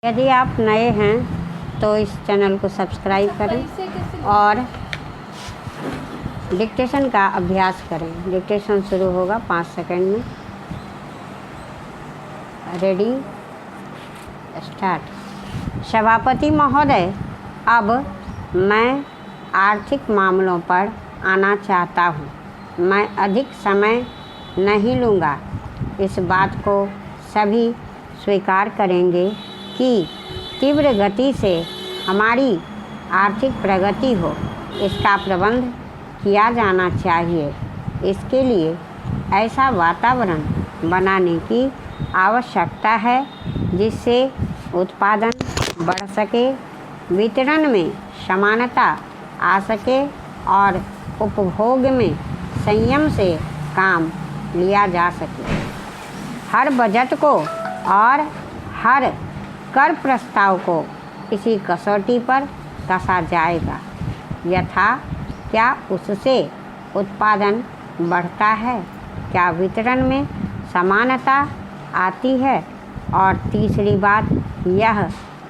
यदि आप नए हैं तो इस चैनल को सब्सक्राइब करें और डिक्टेशन का अभ्यास करें। डिक्टेशन शुरू होगा 5 सेकंड में। Ready, start. सभापति महोदय, अब मैं आर्थिक मामलों पर आना चाहता हूँ। मैं अधिक समय नहीं लूँगा। इस बात को सभी स्वीकार करेंगे कि तीव्र गति से हमारी आर्थिक प्रगति हो। इसका प्रबंध किया जाना चाहिए। इसके लिए ऐसा वातावरण बनाने की आवश्यकता है जिससे उत्पादन बढ़ सके, वितरण में समानता आ सके और उपभोग में संयम से काम लिया जा सके। हर बजट को और हर कर प्रस्ताव को इसी कसौटी पर कसा जाएगा। यथा क्या उससे उत्पादन बढ़ता है, क्या वितरण में समानता आती है, और तीसरी बात यह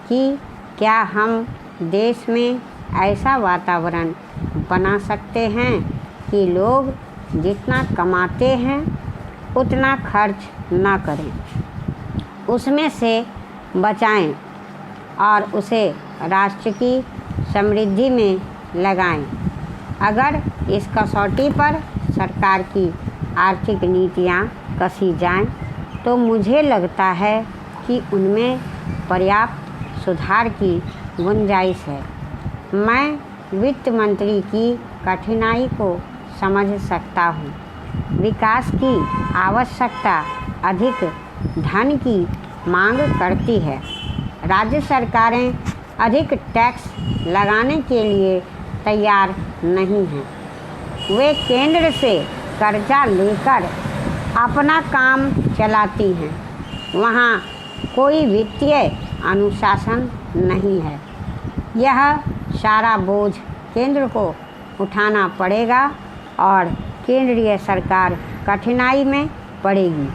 कि क्या हम देश में ऐसा वातावरण बना सकते हैं कि लोग जितना कमाते हैं उतना खर्च न करें, उसमें से बचाएं और उसे राष्ट्र की समृद्धि में लगाएं। अगर इस कसौटी पर सरकार की आर्थिक नीतियां कसी जाएं तो मुझे लगता है कि उनमें पर्याप्त सुधार की गुंजाइश है। मैं वित्त मंत्री की कठिनाई को समझ सकता हूँ। विकास की आवश्यकता अधिक धन की मांग करती है। राज्य सरकारें अधिक टैक्स लगाने के लिए तैयार नहीं हैं। वे केंद्र से कर्जा लेकर अपना काम चलाती हैं। वहाँ कोई वित्तीय अनुशासन नहीं है। यह सारा बोझ केंद्र को उठाना पड़ेगा और केंद्रीय सरकार कठिनाई में पड़ेगी।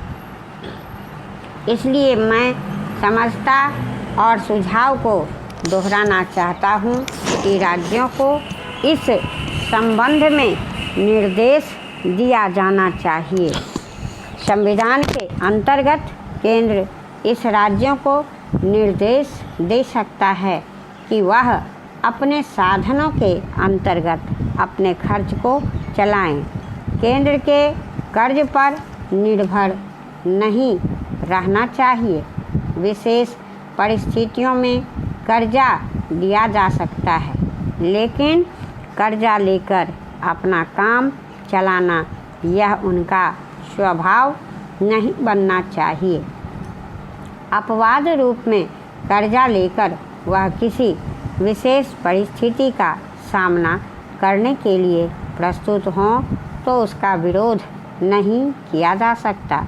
इसलिए मैं समझता और सुझाव को दोहराना चाहता हूँ कि राज्यों को इस संबंध में निर्देश दिया जाना चाहिए। संविधान के अंतर्गत केंद्र इस राज्यों को निर्देश दे सकता है कि वह अपने साधनों के अंतर्गत अपने खर्च को चलाएं। केंद्र के कर्ज पर निर्भर नहीं रहना चाहिए। विशेष परिस्थितियों में कर्जा लिया जा सकता है, लेकिन कर्जा लेकर अपना काम चलाना यह उनका स्वभाव नहीं बनना चाहिए। अपवाद रूप में कर्जा लेकर वह किसी विशेष परिस्थिति का सामना करने के लिए प्रस्तुत हों तो उसका विरोध नहीं किया जा सकता।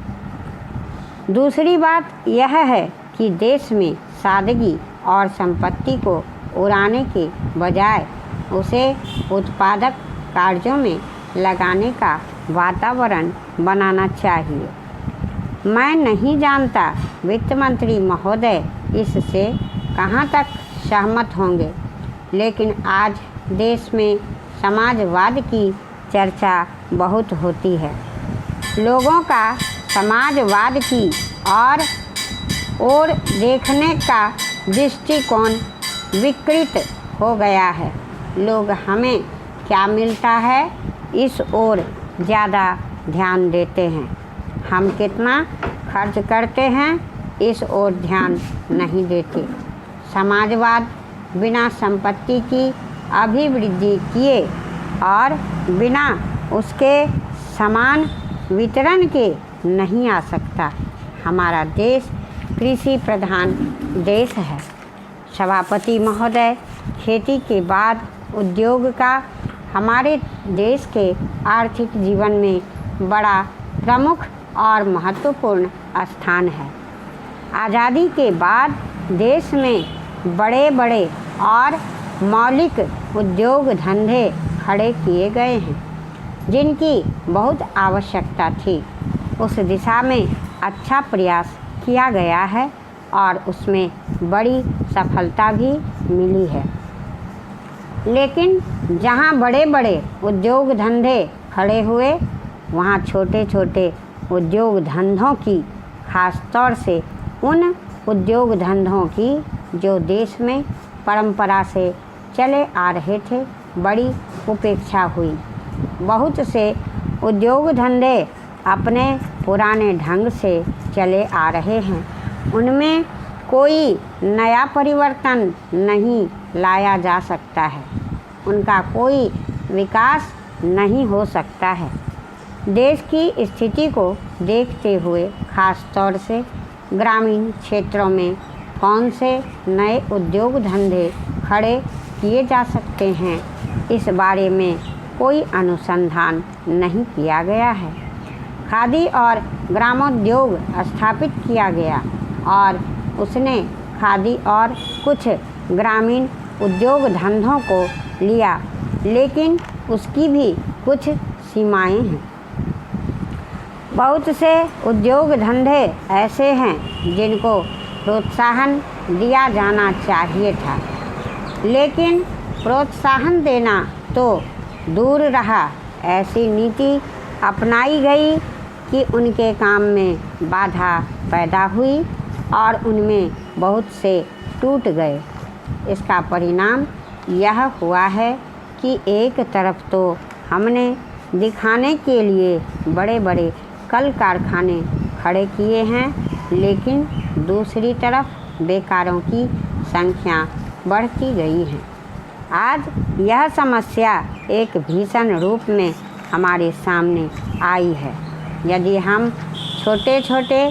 दूसरी बात यह है कि देश में सादगी और संपत्ति को उड़ाने के बजाय उसे उत्पादक कार्यों में लगाने का वातावरण बनाना चाहिए। मैं नहीं जानता वित्त मंत्री महोदय इससे कहाँ तक सहमत होंगे, लेकिन आज देश में समाजवाद की चर्चा बहुत होती है। लोगों का समाजवाद की ओर देखने का दृष्टिकोण विकृत हो गया है। लोग हमें क्या मिलता है इस ओर ज़्यादा ध्यान देते हैं। हम कितना खर्च करते हैं इस ओर ध्यान नहीं देते। समाजवाद बिना संपत्ति की अभिवृद्धि किए और बिना उसके समान वितरण के नहीं आ सकता। हमारा देश कृषि प्रधान देश है। सभापति महोदय, खेती के बाद उद्योग का हमारे देश के आर्थिक जीवन में बड़ा प्रमुख और महत्वपूर्ण स्थान है। आज़ादी के बाद देश में बड़े बड़े और मौलिक उद्योग धंधे खड़े किए गए हैं जिनकी बहुत आवश्यकता थी। उस दिशा में अच्छा प्रयास किया गया है। और उसमें बड़ी सफलता भी मिली है। लेकिन जहाँ बड़े बड़े उद्योग धंधे खड़े हुए, वहाँ छोटे छोटे उद्योग धंधों की, खास तौर से उन उद्योग धंधों की जो देश में परंपरा से चले आ रहे थे, बड़ी उपेक्षा हुई। बहुत से उद्योग धंधे अपने पुराने ढंग से चले आ रहे हैं, उनमें कोई नया परिवर्तन नहीं लाया जा सकता है, उनका कोई विकास नहीं हो सकता है। देश की स्थिति को देखते हुए खास तौर से ग्रामीण क्षेत्रों में कौन से नए उद्योग धंधे खड़े किए जा सकते हैं, इस बारे में कोई अनुसंधान नहीं किया गया है। खादी और ग्रामोद्योग स्थापित किया गया और उसने खादी और कुछ ग्रामीण उद्योग धंधों को लिया, लेकिन उसकी भी कुछ सीमाएं हैं। बहुत से उद्योग धंधे ऐसे हैं जिनको प्रोत्साहन दिया जाना चाहिए था, लेकिन प्रोत्साहन देना तो दूर रहा, ऐसी नीति अपनाई गई कि उनके काम में बाधा पैदा हुई और उनमें बहुत से टूट गए। इसका परिणाम यह हुआ है कि एक तरफ तो हमने दिखाने के लिए बड़े बड़े कल कारखाने खड़े किए हैं, लेकिन दूसरी तरफ बेकारों की संख्या बढ़ती गई है। आज यह समस्या एक भीषण रूप में हमारे सामने आई है। यदि हम छोटे छोटे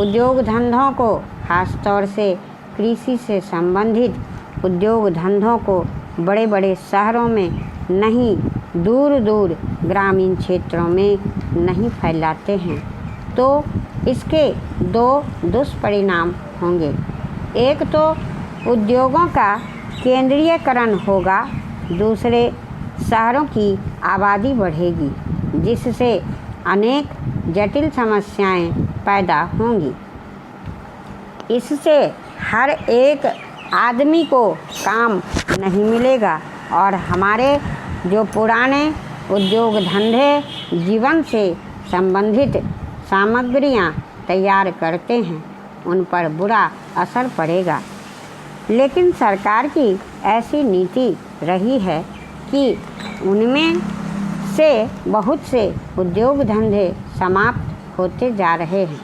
उद्योग धंधों को, खास तौर से कृषि से संबंधित उद्योग धंधों को बड़े बड़े शहरों में नहीं, दूर दूर ग्रामीण क्षेत्रों में नहीं फैलाते हैं, तो इसके दो दुष्परिणाम होंगे। एक तो उद्योगों का केंद्रीयकरण होगा, दूसरे शहरों की आबादी बढ़ेगी, जिससे अनेक जटिल समस्याएं पैदा होंगी। इससे हर एक आदमी को काम नहीं मिलेगा और हमारे जो पुराने उद्योग धंधे जीवन से संबंधित सामग्रियां तैयार करते हैं, उन पर बुरा असर पड़ेगा। लेकिन सरकार की ऐसी नीति रही है कि उनमें से बहुत से उद्योग धंधे समाप्त होते जा रहे हैं,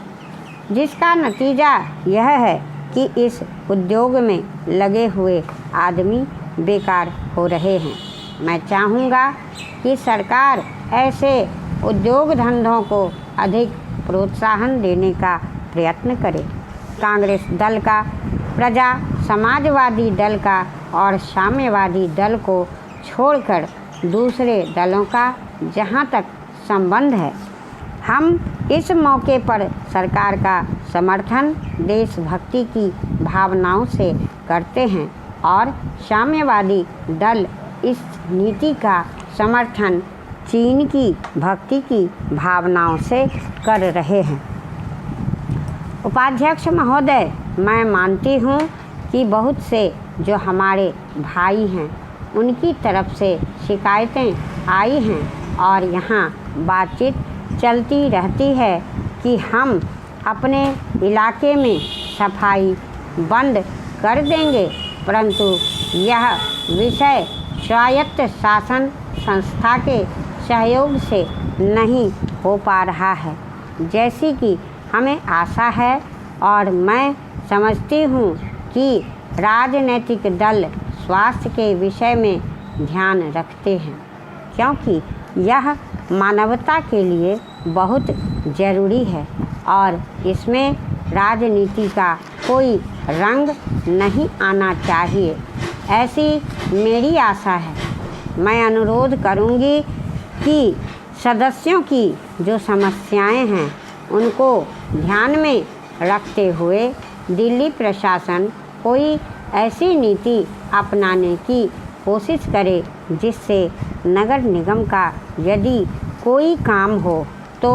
जिसका नतीजा यह है कि इस उद्योग में लगे हुए आदमी बेकार हो रहे हैं। मैं चाहूँगा कि सरकार ऐसे उद्योग धंधों को अधिक प्रोत्साहन देने का प्रयत्न करे। कांग्रेस दल का, प्रजा समाजवादी दल का और साम्यवादी दल को छोड़कर दूसरे दलों का जहाँ तक संबंध है, हम इस मौके पर सरकार का समर्थन देशभक्ति की भावनाओं से करते हैं और साम्यवादी दल इस नीति का समर्थन चीन की भक्ति की भावनाओं से कर रहे हैं। उपाध्यक्ष महोदय, मैं मानती हूँ कि बहुत से जो हमारे भाई हैं, उनकी तरफ से शिकायतें आई हैं और यहाँ बातचीत चलती रहती है कि हम अपने इलाके में सफाई बंद कर देंगे, परंतु यह विषय स्वायत्त शासन संस्था के सहयोग से नहीं हो पा रहा है जैसी कि हमें आशा है। और मैं समझती हूँ कि राजनीतिक दल स्वास्थ्य के विषय में ध्यान रखते हैं, क्योंकि यह मानवता के लिए बहुत ज़रूरी है और इसमें राजनीति का कोई रंग नहीं आना चाहिए, ऐसी मेरी आशा है। मैं अनुरोध करूंगी कि सदस्यों की जो समस्याएं हैं, उनको ध्यान में रखते हुए दिल्ली प्रशासन कोई ऐसी नीति अपनाने की कोशिश करे जिससे नगर निगम का यदि कोई काम हो तो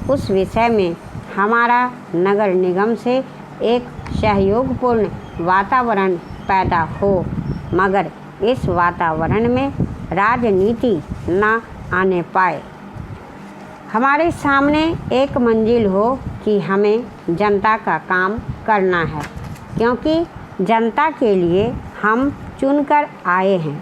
उस विषय में हमारा नगर निगम से एक सहयोगपूर्ण वातावरण पैदा हो, मगर इस वातावरण में राजनीति न आने पाए। हमारे सामने एक मंजिल हो कि हमें जनता का काम करना है, क्योंकि जनता के लिए हम चुनकर आए हैं।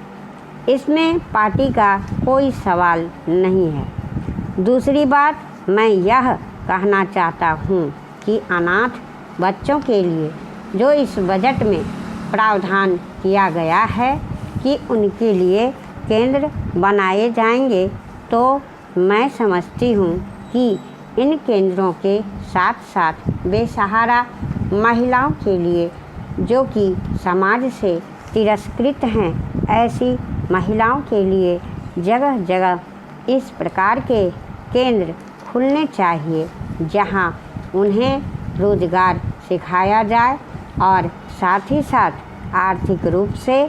इसमें पार्टी का कोई सवाल नहीं है। दूसरी बात, मैं यह कहना चाहता हूँ कि अनाथ बच्चों के लिए जो इस बजट में प्रावधान किया गया है कि उनके लिए केंद्र बनाए जाएंगे, तो मैं समझती हूँ कि इन केंद्रों के साथ साथ बेसहारा महिलाओं के लिए, जो कि समाज से तिरस्कृत हैं, ऐसी महिलाओं के लिए जगह जगह इस प्रकार के केंद्र खुलने चाहिए, जहां उन्हें रोजगार सिखाया जाए और साथ ही साथ आर्थिक रूप से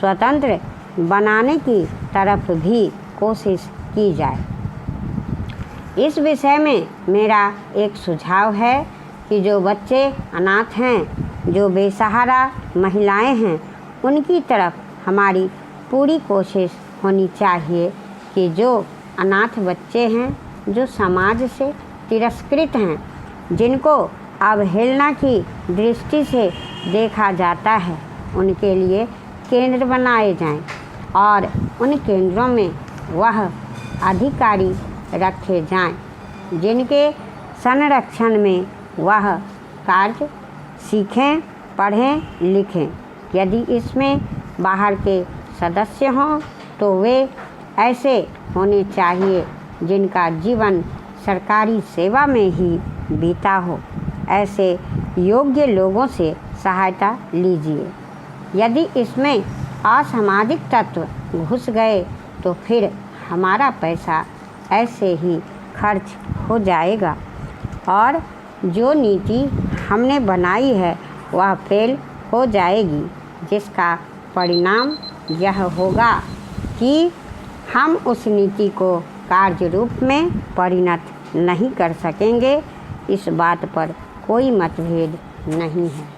स्वतंत्र बनाने की तरफ भी कोशिश की जाए। इस विषय में मेरा एक सुझाव है कि जो बच्चे अनाथ हैं, जो बेसहारा महिलाएं हैं, उनकी तरफ हमारी पूरी कोशिश होनी चाहिए कि जो अनाथ बच्चे हैं, जो समाज से तिरस्कृत हैं, जिनको अवहेलना की दृष्टि से देखा जाता है, उनके लिए केंद्र बनाए जाएं और उन केंद्रों में वह अधिकारी रखे जाएं जिनके संरक्षण में वह कार्य सीखें, पढ़ें, लिखें। यदि इसमें बाहर के सदस्य हों तो वे ऐसे होने चाहिए जिनका जीवन सरकारी सेवा में ही बीता हो। ऐसे योग्य लोगों से सहायता लीजिए। यदि इसमें असामाजिक तत्व घुस गए तो फिर हमारा पैसा ऐसे ही खर्च हो जाएगा और जो नीति हमने बनाई है वह फेल हो जाएगी, जिसका परिणाम यह होगा कि हम उस नीति को कार्य रूप में परिणत नहीं कर सकेंगे। इस बात पर कोई मतभेद नहीं है।